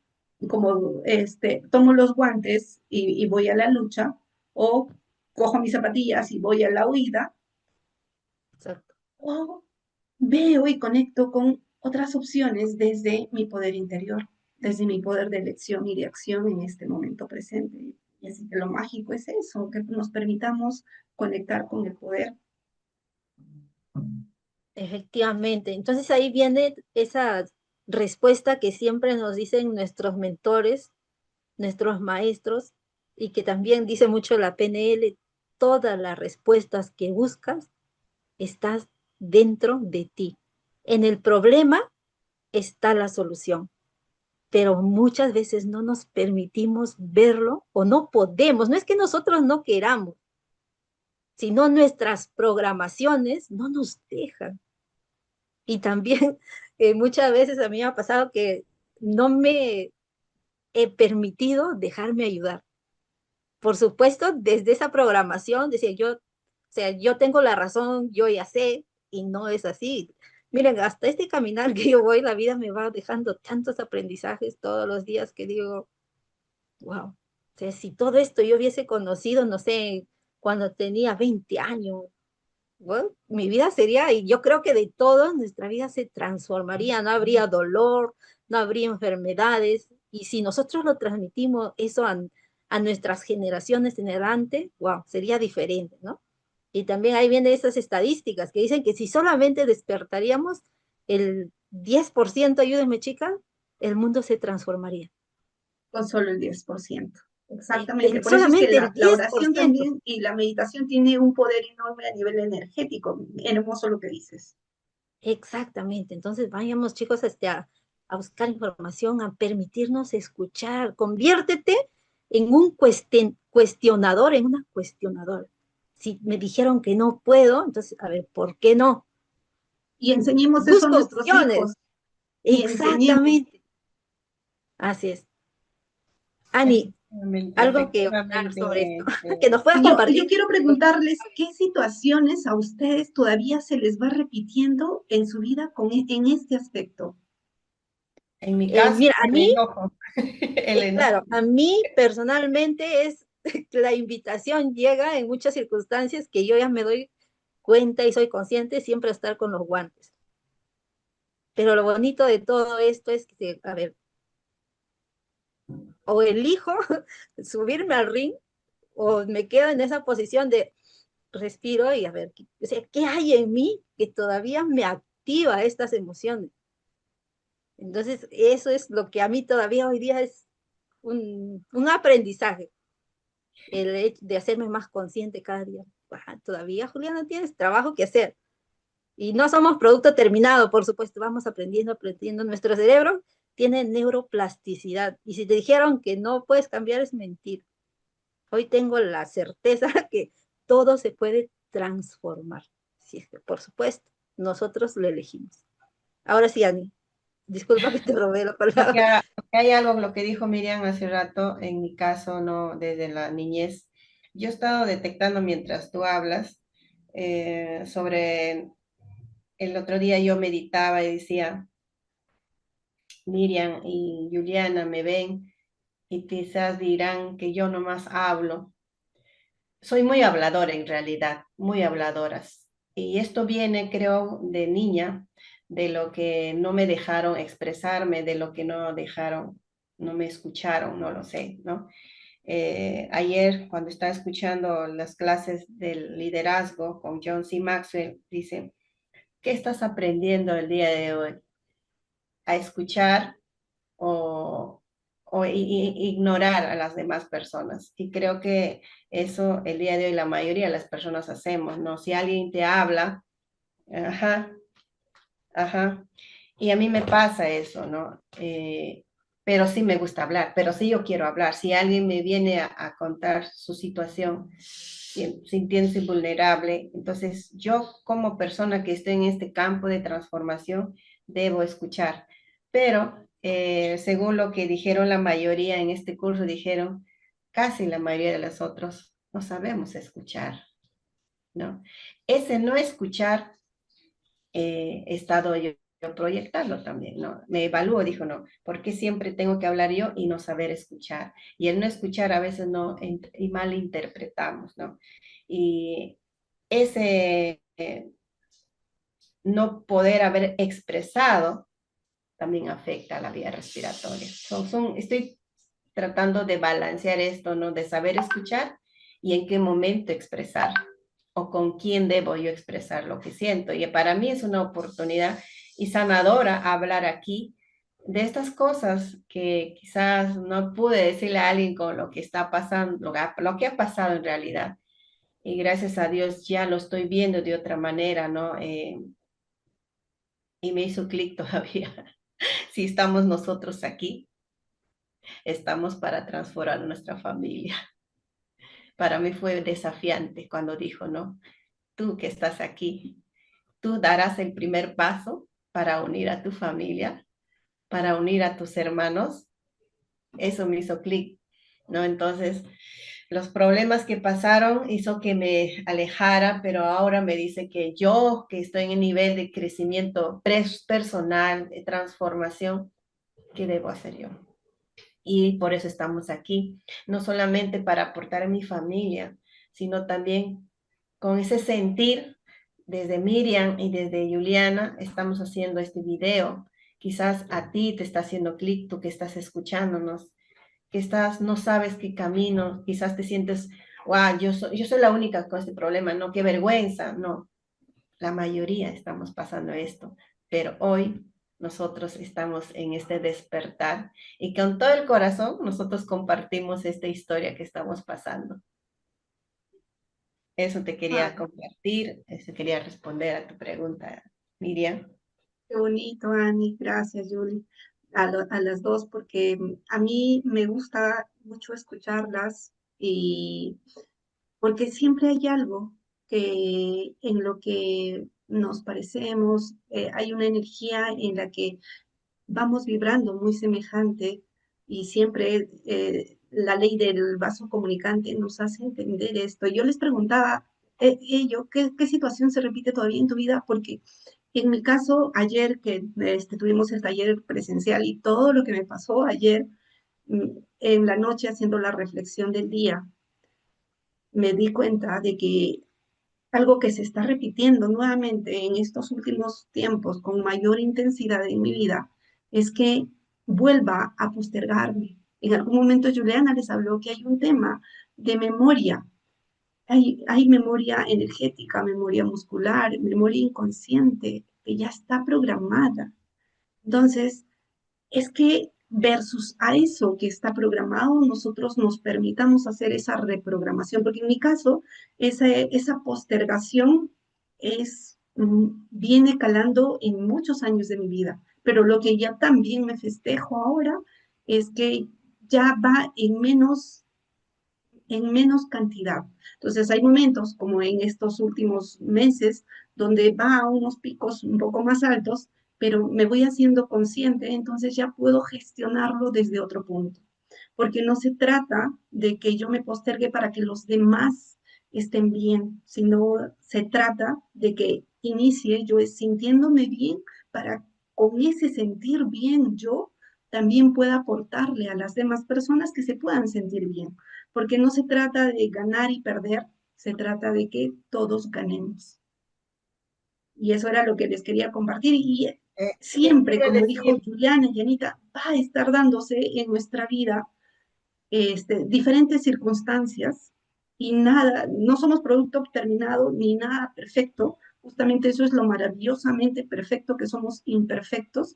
como tomo los guantes y voy a la lucha, o cojo mis zapatillas y voy a la huida, Exacto. o veo y conecto con otras opciones desde mi poder interior, desde mi poder de elección y de acción en este momento presente. Y así que lo mágico es eso, que nos permitamos conectar con el poder. Efectivamente. Entonces ahí viene esa respuesta que siempre nos dicen nuestros mentores, nuestros maestros, y que también dice mucho la PNL, todas las respuestas que buscas estás dentro de ti. En el problema está la solución, pero muchas veces no nos permitimos verlo o no podemos. No es que nosotros no queramos, sino nuestras programaciones no nos dejan. Y también muchas veces a mí me ha pasado que no me he permitido dejarme ayudar. Por supuesto, desde esa programación, decía yo, o sea, yo tengo la razón, yo ya sé, y no es así. Miren, hasta este caminar que yo voy, la vida me va dejando tantos aprendizajes todos los días que digo, wow, o sea, si todo esto yo hubiese conocido, no sé, cuando tenía 20 años, bueno, mi vida sería, y yo creo que de todos, nuestra vida se transformaría, no habría dolor, no habría enfermedades, y si nosotros lo transmitimos eso a nuestras generaciones en adelante, wow, sería diferente, ¿no? Y también ahí vienen esas estadísticas que dicen que si solamente despertaríamos el 10%, ayúdenme chicas, el mundo se transformaría. Con solo el 10%. Exactamente. Por eso es que Solamente el la diez por oración ciento. también y la meditación tiene un poder enorme a nivel energético. Hermoso lo que dices. Exactamente. Entonces, vayamos, chicos, a buscar información, a permitirnos escuchar. Conviértete en un cuestionador, en una cuestionadora. Si me dijeron que no puedo, entonces, a ver, ¿por qué no? Y enseñemos eso a Busco nuestros opciones. hijos y enseñemos. Exactamente. Así es. Ani, Efectivamente, algo que opinar efectivamente, sobre esto, que nos puedas Yo compartir. quiero preguntarles qué situaciones a ustedes todavía se les va repitiendo en su vida en este aspecto. En mi caso, Mira, a el mí, enojo. El enojo. claro, a mí personalmente es la invitación llega en muchas circunstancias que yo ya me doy cuenta y soy consciente siempre estar con los guantes. Pero lo bonito de todo esto es que, a ver, o elijo subirme al ring o me quedo en esa posición de respiro y a ver, o sea, ¿qué hay en mí que todavía me activa estas emociones? Entonces, eso es lo que a mí todavía hoy día es un aprendizaje, el hecho de hacerme más consciente cada día. Ajá, todavía, Juliana, tienes trabajo que hacer. Y no somos producto terminado, por supuesto, vamos aprendiendo, aprendiendo. Nuestro cerebro tiene neuroplasticidad. Y si te dijeron que no puedes cambiar, es mentira. Hoy tengo la certeza que todo se puede transformar. Sí, es que, por supuesto, nosotros lo elegimos. Ahora sí, Ani, disculpa que te robé la Porque palabra. hay algo, lo que dijo Miriam hace rato, en mi caso, no, desde la niñez. Yo he estado detectando mientras tú hablas sobre el otro día yo meditaba y decía, Miriam y Juliana me ven y quizás dirán que yo nomás hablo. Soy muy habladora en realidad, muy habladoras. Y esto viene, creo, de niña, de lo que no me dejaron expresarme, de lo que no dejaron, no me escucharon, no lo sé, ¿no? Ayer, cuando estaba escuchando las clases del liderazgo con John C. Maxwell, dice, ¿qué estás aprendiendo el día de hoy? ¿A escuchar o ignorar a las demás personas? Y creo que eso el día de hoy la mayoría de las personas hacemos, ¿no? Si alguien te habla, ajá, ajá, y a mí me pasa eso, ¿no? Pero sí me gusta hablar, pero sí yo quiero hablar. Si alguien me viene a contar su situación, sintiéndose vulnerable, entonces yo como persona que estoy en este campo de transformación, debo escuchar. Pero según lo que dijeron la mayoría en este curso, dijeron, casi la mayoría de los otros no sabemos escuchar, ¿no? Ese no escuchar he estado yo proyectando también, ¿no? Me evalúo, dijo, no, ¿por qué siempre tengo que hablar yo y no saber escuchar? Y el no escuchar a veces no, y mal interpretamos, ¿no? Y ese no poder haber expresado también afecta a la vía respiratoria. Estoy tratando de balancear esto, ¿no? De saber escuchar y en qué momento expresar o con quién debo yo expresar lo que siento. Y para mí es una oportunidad y sanadora hablar aquí de estas cosas que quizás no pude decirle a alguien con lo que está pasando, lo que ha pasado en realidad. Y gracias a Dios ya lo estoy viendo de otra manera, ¿no? Y me hizo clic todavía. Si estamos nosotros aquí, estamos para transformar nuestra familia. Para mí fue desafiante cuando dijo, ¿no? Tú que estás aquí, tú darás el primer paso para unir a tu familia, para unir a tus hermanos. Eso me hizo clic, ¿no? Entonces, los problemas que pasaron hizo que me alejara, pero ahora me dice que yo, que estoy en el nivel de crecimiento personal, de transformación, ¿qué debo hacer yo? Y por eso estamos aquí, no solamente para aportar a mi familia, sino también con ese sentir, desde Miriam y desde Juliana, estamos haciendo este video. Quizás a ti te está haciendo clic, tú que estás escuchándonos, que estás, no sabes qué camino, quizás te sientes, wow, yo soy la única con este problema, no, qué vergüenza, no, la mayoría estamos pasando esto, pero hoy nosotros estamos en este despertar y con todo el corazón nosotros compartimos esta historia que estamos pasando. Eso te quería Ah, compartir, eso quería responder a tu pregunta, Miriam. qué bonito, Ani. Gracias, Julie. A las dos, porque a mí me gusta mucho escucharlas y porque siempre hay algo que en lo que nos parecemos, hay una energía en la que vamos vibrando muy semejante y siempre la ley del vaso comunicante nos hace entender esto. Yo les preguntaba, ¿qué situación se repite todavía en tu vida? Porque En mi caso, ayer que tuvimos el taller presencial y todo lo que me pasó ayer en la noche haciendo la reflexión del día, me di cuenta de que algo que se está repitiendo nuevamente en estos últimos tiempos con mayor intensidad en mi vida es que vuelva a postergarme. En algún momento Juliana les habló que hay un tema de memoria. Hay memoria energética, memoria muscular, memoria inconsciente que ya está programada. Entonces, es que versus a eso que está programado, nosotros nos permitamos hacer esa reprogramación, porque en mi caso, esa postergación viene calando en muchos años de mi vida, pero lo que ya también me festejo ahora es que ya va en menos cantidad. Entonces hay momentos, como en estos últimos meses, donde va a unos picos un poco más altos, pero me voy haciendo consciente, entonces ya puedo gestionarlo desde otro punto. Porque no se trata de que yo me postergue para que los demás estén bien, sino se trata de que inicie yo sintiéndome bien para con ese sentir bien yo también pueda aportarle a las demás personas que se puedan sentir bien porque no se trata de ganar y perder, se trata de que todos ganemos. Y eso era lo que les quería compartir. Y Eso siempre, quiere como dijo decir, Juliana y Anita, va a estar dándose en nuestra vida diferentes circunstancias y nada, no somos producto terminado ni nada perfecto. Justamente eso es lo maravillosamente perfecto que somos imperfectos,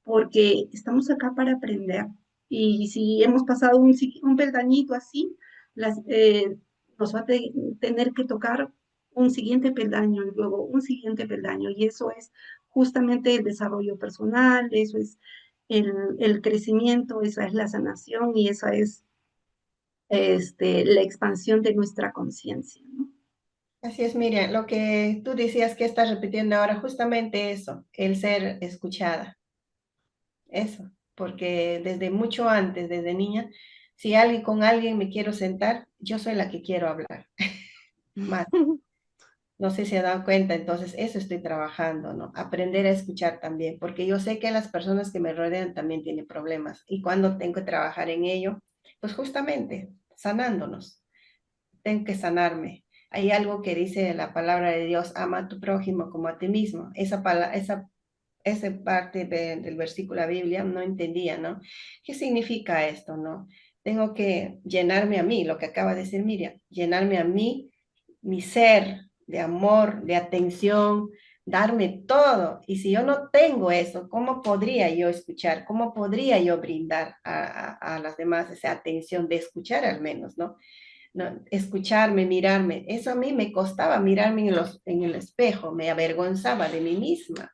porque estamos acá para aprender. Y si hemos pasado un peldañito así, nos va a tener que tocar un siguiente peldaño y luego un siguiente peldaño. Y eso es justamente el desarrollo personal, eso es el crecimiento, esa es la sanación y esa es la expansión de nuestra conciencia, ¿no? así es, Miriam, lo que tú decías que estás repitiendo ahora, justamente eso, el ser escuchada, eso, porque desde mucho antes, desde niña, si alguien con alguien me quiero sentar, yo soy la que quiero hablar, más. No sé si se dan cuenta, entonces eso estoy trabajando, ¿no? Aprender a escuchar también, porque yo sé que las personas que me rodean también tienen problemas y cuando tengo que trabajar en ello, pues justamente sanándonos, tengo que sanarme. Hay algo que dice la palabra de Dios, ama a tu prójimo como a ti mismo. Esa parte del versículo de la Biblia no entendía, ¿no? ¿Qué significa esto, no? Tengo que llenarme a mí, lo que acaba de decir Miriam, llenarme a mí, mi ser de amor, de atención, darme todo. Y si yo no tengo eso, ¿cómo podría yo escuchar? ¿Cómo podría yo brindar a las demás esa atención de escuchar al menos, ¿no? No, escucharme, mirarme. Eso a mí me costaba mirarme en el espejo, me avergonzaba de mí misma.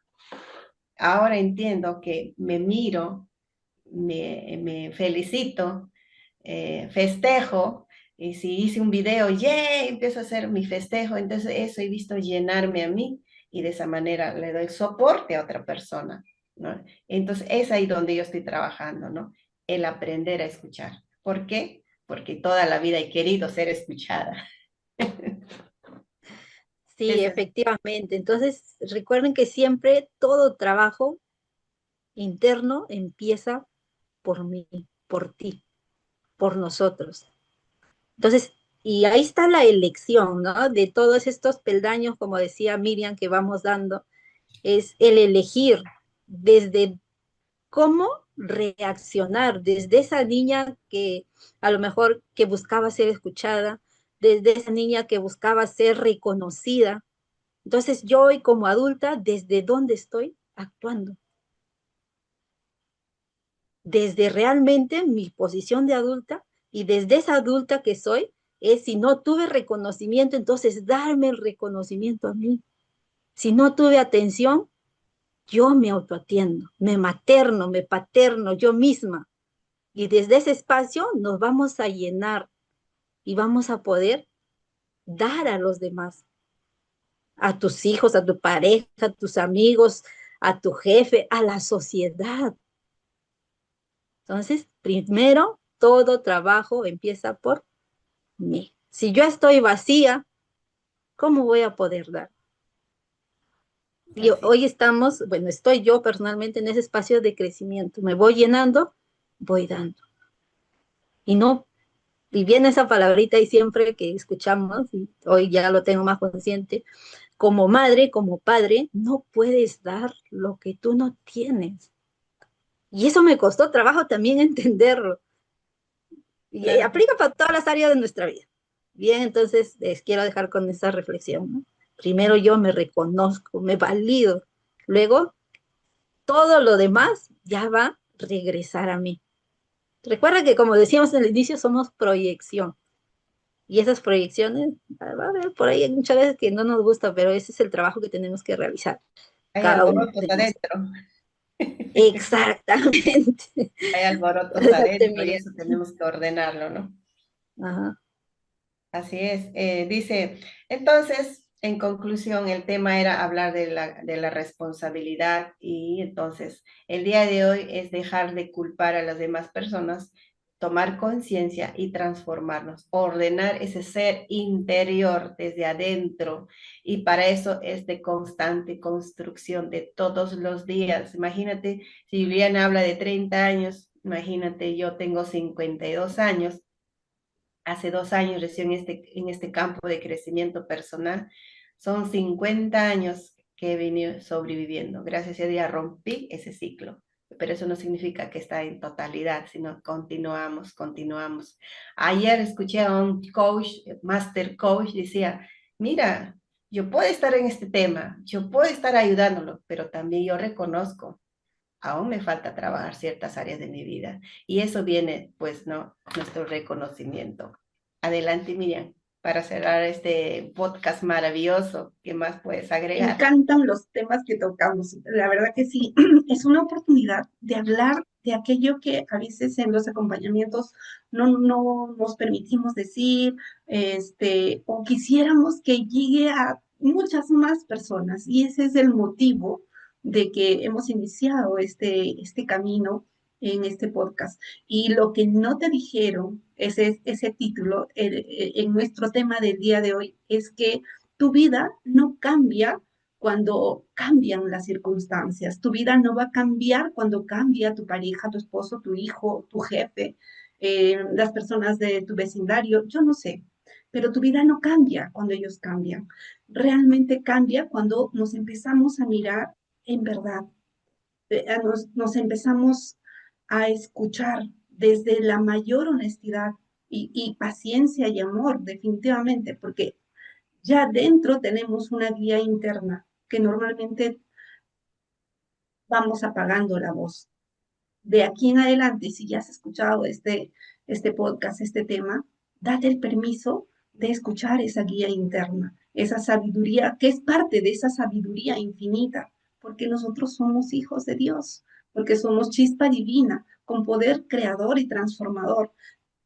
Ahora entiendo que me miro, me felicito, festejo, y si hice un video, ¡yeah! Empiezo a hacer mi festejo, entonces eso he visto llenarme a mí y de esa manera le doy soporte a otra persona, ¿no? Entonces es ahí donde yo estoy trabajando, ¿no? El aprender a escuchar. ¿Por qué? Porque toda la vida he querido ser escuchada. Sí, Eso, efectivamente. Entonces, recuerden que siempre todo trabajo interno empieza por mí, por ti, por nosotros. Entonces, y ahí está la elección, ¿no? De todos estos peldaños, como decía Miriam, que vamos dando, es el elegir desde cómo reaccionar, desde esa niña que a lo mejor que buscaba ser escuchada, desde esa niña que buscaba ser reconocida. Entonces, yo hoy como adulta, ¿desde dónde estoy actuando? Desde realmente mi posición de adulta y desde esa adulta que soy, es si no tuve reconocimiento, entonces darme el reconocimiento a mí. Si no tuve atención, yo me autoatiendo, me materno, me paterno yo misma. Y desde ese espacio nos vamos a llenar y vamos a poder dar a los demás, a tus hijos, a tu pareja, a tus amigos, a tu jefe, a la sociedad. Entonces, primero, todo trabajo empieza por mí. Si yo estoy vacía, ¿cómo voy a poder dar? Y Así. hoy estamos, bueno, estoy yo personalmente en ese espacio de crecimiento. Me voy llenando, voy dando. Y no, y viene esa palabrita y siempre que escuchamos, y hoy ya lo tengo más consciente, como madre, como padre, no puedes dar lo que tú no tienes. Y eso me costó trabajo también entenderlo. Y Claro. aplica para todas las áreas de nuestra vida. Bien, entonces les quiero dejar con esa reflexión, ¿no? Primero yo me reconozco, me valido. Luego, todo lo demás ya va a regresar a mí. Recuerda que, como decíamos en el inicio, somos proyección. Y esas proyecciones, va a haber por ahí muchas veces que no nos gusta, pero ese es el trabajo que tenemos que realizar, Hay cada uno alborotos de nosotros. adentro. Exactamente. Hay alborotos Adelante, adentro y Miriam. eso tenemos que ordenarlo, ¿no? Ajá. Así es. Dice, entonces, en conclusión, el tema era hablar de la responsabilidad y entonces el día de hoy es dejar de culpar a las demás personas, tomar conciencia y transformarnos, ordenar ese ser interior desde adentro y para eso es de constante construcción de todos los días. Imagínate, si Juliana habla de 30 años, imagínate, yo tengo 52 años hace 2 años recién en este campo de crecimiento personal. Son 50 años que he venido sobreviviendo. Gracias a Dios rompí ese ciclo, pero eso no significa que está en totalidad, sino continuamos, continuamos. Ayer escuché a un coach, master coach, decía, mira, yo puedo estar en este tema, yo puedo estar ayudándolo, pero también yo reconozco aún me falta trabajar ciertas áreas de mi vida. Y eso viene, pues, ¿no? Nuestro reconocimiento. Adelante, Miriam, para cerrar este podcast maravilloso. ¿Qué más puedes Me agregar? encantan los temas que tocamos. La verdad que sí, es una oportunidad de hablar de aquello que a veces en los acompañamientos no nos permitimos decir, o quisiéramos que llegue a muchas más personas. Y ese es el motivo de que hemos iniciado este camino en este podcast. Y lo que no te dijeron, ese título, en nuestro tema del día de hoy, es que tu vida no cambia cuando cambian las circunstancias. Tu vida no va a cambiar cuando cambia tu pareja, tu esposo, tu hijo, tu jefe, las personas de tu vecindario, yo no sé. Pero tu vida no cambia cuando ellos cambian. Realmente cambia cuando nos empezamos a mirar en verdad. Nos empezamos a escuchar desde la mayor honestidad y paciencia y amor, definitivamente, porque ya dentro tenemos una guía interna que normalmente vamos apagando la voz. De aquí en adelante, si ya has escuchado este podcast, este tema, date el permiso de escuchar esa guía interna, esa sabiduría, que es parte de esa sabiduría infinita, porque nosotros somos hijos de Dios, porque somos chispa divina, con poder creador y transformador.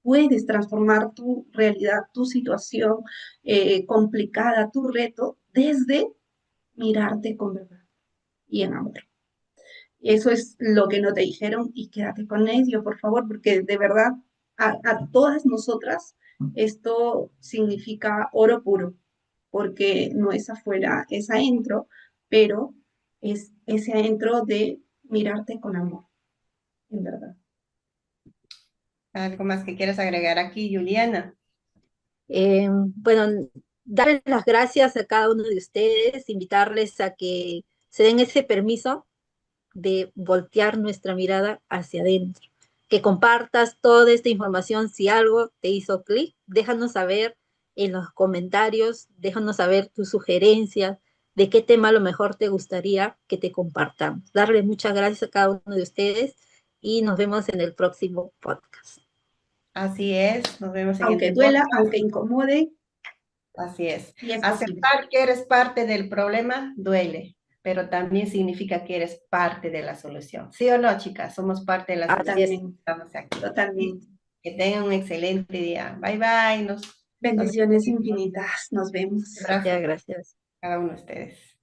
Puedes transformar tu realidad, tu situación complicada, tu reto, desde mirarte con verdad y en amor. Eso es lo que no te dijeron y quédate con ello, por favor, porque de verdad a todas nosotras esto significa oro puro, porque no es afuera, es adentro, pero es ese adentro de mirarte con amor, en verdad. ¿Algo más que quieras agregar aquí, Juliana? Bueno, darles las gracias a cada uno de ustedes, invitarles a que se den ese permiso de voltear nuestra mirada hacia adentro, que compartas toda esta información. Si algo te hizo clic, déjanos saber en los comentarios, déjanos saber tus sugerencias, de qué tema a lo mejor te gustaría que te compartamos. Darle muchas gracias a cada uno de ustedes y nos vemos en el próximo podcast. Así es, nos vemos en el Aunque duela, podcast. aunque incomode, Así es. sí es posible. Aceptar que eres parte del problema duele, pero también significa que eres parte de la solución. ¿Sí o no, chicas? Somos parte de la solución. Así es. Totalmente, Estamos aquí. totalmente. Que tengan un excelente día. Bye bye. Nos Bendiciones vemos. infinitas. Nos vemos. Abrazo Muchas a gracias. cada uno de ustedes.